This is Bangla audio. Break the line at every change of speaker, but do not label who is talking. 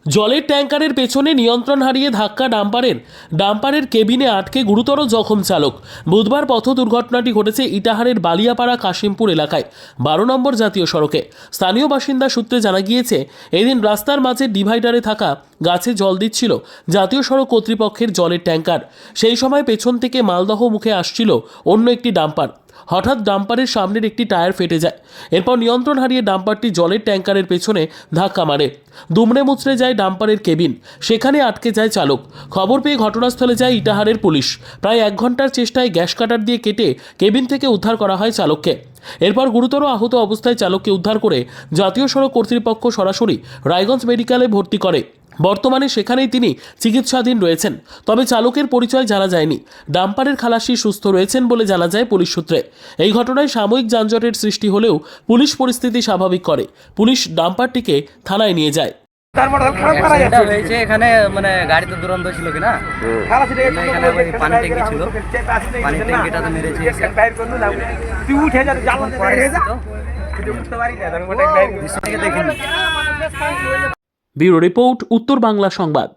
জলের ট্যাঙ্কারের পেছনে নিয়ন্ত্রণ হারিয়ে ধাক্কা ডাম্পারের কেবিনে আটকে গুরুতর জখম চালক। বুধবার পথ দুর্ঘটনাটি ঘটেছে ইটাহারের বালিয়াপাড়া কাশিমপুর এলাকায় 12 নম্বর জাতীয় সড়কে। স্থানীয় বাসিন্দা সূত্রে জানা গিয়েছে, এদিন রাস্তার মাঝে ডিভাইডারে থাকা গাছে জল দিচ্ছিল জাতীয় সড়ক কর্তৃপক্ষের জলের ট্যাঙ্কার। সেই সময় পেছন থেকে মালদহ মুখে আসছিল অন্য একটি ডাম্পার। হঠাৎ ডাম্পারের সামনের একটি টায়ার ফেটে যায়। এরপর নিয়ন্ত্রণ হারিয়ে ডাম্পারটি জলের ট্যাঙ্কারের পেছনে ধাক্কা মারে। দুমড়ে মুচড়ে যায় ডাম্পারের কেবিন, সেখানে আটকে যায় চালক। খবর পেয়ে ঘটনাস্থলে যায় ইটাহারের পুলিশ। প্রায় 1 ঘন্টার চেষ্টায় গ্যাস কাটার দিয়ে কেটে কেবিন থেকে উদ্ধার করা হয় চালককে। এরপর গুরুতর আহত অবস্থায় চালককে উদ্ধার করে জাতীয় সড়ক কর্তৃপক্ষ সরাসরি রায়গঞ্জ মেডিকেলে ভর্তি করে। বর্তমানে সেখানেই তিনি চিকিৎসাধীন রয়েছেন। তবে চালকের পরিচয় জানা যায়নি। ডাম্পারের খালাসি সুস্থ রয়েছেন বলে জানা যায় পুলিশ সূত্রে। এই ঘটনায় সাময়িক যানজটের সৃষ্টি হলেও পুলিশ পরিস্থিতি স্বাভাবিক করে। পুলিশ ডাম্পারটিকে থানায় নিয়ে যায়।
অ্যাক্সিডেন্টটা হয়েছে এখানে, মানে গাড়ি তো দুরন্ত ছিল কিনা, এখানে ওই পানি ট্যাঙ্কি ছিল, পানি ট্যাঙ্কিটাতে মেরেছে।
ব্যুরো রিপোর্ট, উত্তর বাংলা সংবাদ।